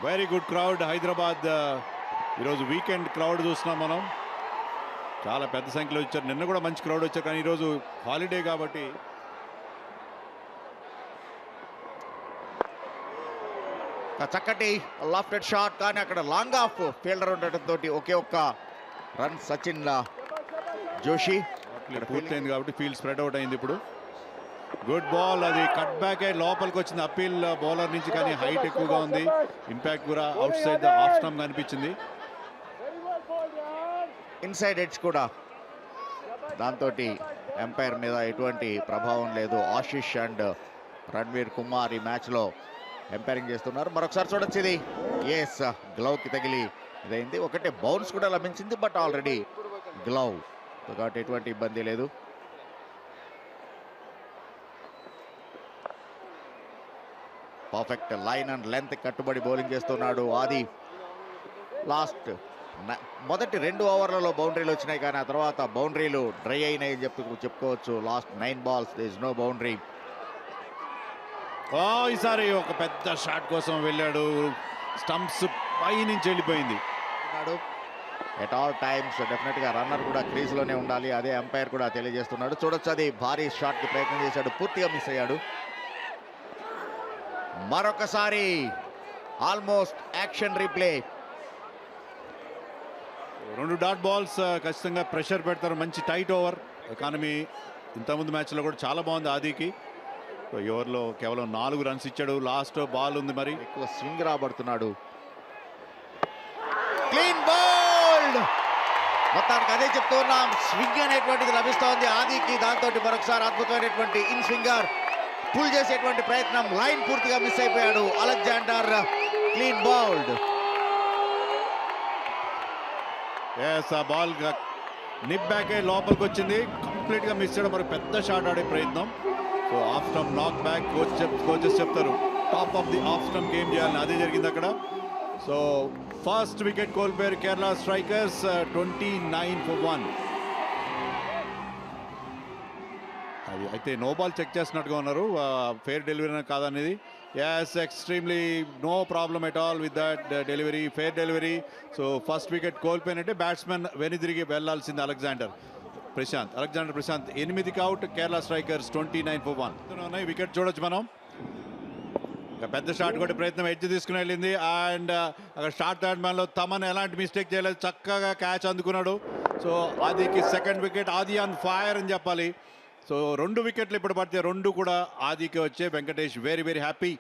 Very good crowd Hyderabad. ఈరోజు weekend crowd చూస్తున్నాం మనం. చాలా పెద్ద సంఖ్యలో వచ్చారు. నిన్న కూడా మంచి క్రౌడ్ వచ్చారు, కానీ ఈరోజు హాలిడే కాబట్టి చక్కటి లాఫ్టెడ్ షాట్, కానీ అక్కడ లాంగ్ ఆఫ్ ఫీల్డర్ ఉండటంతో ఒకే ఒక్క రన్ సచిన్ జోషి. పూర్తయింది కాబట్టి ఫీల్డ్ స్ప్రెడ్ అవుట్ అయింది. ఇప్పుడు గుడ్ బాల్, అది కట్ బ్యాక్ అయ్యి లోపలికి వచ్చింది అప్పీల్ బౌలర్ నుంచి, కానీ హైట్ ఎక్కువగా ఉంది. ఇంపాక్ట్ కూడా out side the off stump కనిపించింది. ఇన్సైడ్ ఎడ్జ్ కూడా, దాంతో ఎంపైర్ మీద ఎటువంటి ప్రభావం లేదు. ఆశిష్ అండ్ రణ్వీర్ కుమార్ ఈ మ్యాచ్లో ఎంపైరింగ్ చేస్తున్నారు. మరొకసారి చూడొచ్చు, ఇది ఎస్ గ్లౌకి తగిలి ఇదైంది. ఒకటే బౌన్స్ కూడా లభించింది, బట్ ఆల్రెడీ గ్లౌ కాబట్టి ఎటువంటి ఇబ్బంది లేదు. పర్ఫెక్ట్ లైన్ అండ్ లెంత్ కట్టుబడి బౌలింగ్ చేస్తున్నాడు ఆది. లాస్ట్ మొదటి 2 ఓవర్లలో బౌండరీలు వచ్చినాయి, కానీ ఆ తర్వాత బౌండరీలు డ్రై అయినాయి అని చెప్పుకోవచ్చు. Last 9 balls there is no boundary. ఈసారి ఒక పెద్ద షాట్ కోసం వెళ్ళాడు, స్టంప్స్ పై నుంచి వెళ్ళిపోయింది. ఎట్ ఆల్ టైమ్స్ డెఫినెట్ గా రన్నర్ కూడా క్రీజ్ లోనే ఉండాలి, అదే ఎంపైర్ కూడా తెలియజేస్తున్నాడు. చూడొచ్చు, అది భారీ షాట్ కి ప్రయత్నం చేశాడు, పూర్తిగా మిస్ అయ్యాడు. మరొకసారి almost action replay. 2 dot balls ఖచ్చితంగా ప్రెషర్ పెడతారు. మంచి టైట్ ఓవర్ ఎకానమీ. ఇంతకుముందు మ్యాచ్లో కూడా చాలా బాగుంది ఆదికి. ఓవర్లో కేవలం 4 runs ఇచ్చాడు. లాస్ట్ బాల్ ఉంది, మరి ఎక్కువ స్వింగ్ రాబడుతున్నాడు. Clean bowled. మొత్తానికి అదే చెప్తూ ఉన్నాం, స్వింగ్ అనేటువంటిది లభిస్తోంది ఆదికి. దాంతో మరొకసారి అద్భుతమైనటువంటి ఇన్ స్వింగర్ పుల్ చేసేటువంటి ప్రయత్నం, లైన్ పూర్తిగా మిస్ అయిపోయాడు అలెగ్జాండర్. Clean bowled. ఆ బాల్ నిప్ బ్యాక్ అయ్యి లోపలికి వచ్చింది, కంప్లీట్ గా మిస్ చేయడం. మరి పెద్ద షాట్ ఆడే ప్రయత్నం. సో ఆఫ్ స్టంప్ నాక్ బ్యాక్. కోచెస్ చెప్తారు top of the off stump ఏం చేయాలని, అదే జరిగింది అక్కడ. సో ఫస్ట్ వికెట్ కోల్పోయారు కేరళ స్ట్రైకర్స్. 29 for 1. అది అయితే నో బాల్ చెక్ చేస్తున్నట్టుగా ఉన్నారు, ఫెయిర్ డెలివరీ కాదనేది. yes, extremely no problem at all with that delivery, fair delivery. So first wicket కోల్పోయినట్టే. బ్యాట్స్మెన్ వెనుదిరిగి వెళ్లాల్సింది అలెగ్జాండర్ ప్రశాంత్. 8కి out. Kerala strikers 29 for 1. Wicket చూడొచ్చు మనం. పెద్ద షాట్ కొట్టే ప్రయత్నం, ఎడ్జ్ తీసుకుని వెళ్ళింది. అండ్ అక్కడ షార్ట్ థర్డ్ మ్యాన్లో తమన్ ఎలాంటి మిస్టేక్ చేయలేదు, చక్కగా క్యాచ్ అందుకున్నాడు. సో ఆదికి second wicket. Adi on fire అని చెప్పాలి. సో 2 వికెట్లు ఇప్పుడు పడితే 2 కూడా ఆదికి వచ్చే. Venkatesh very very happy.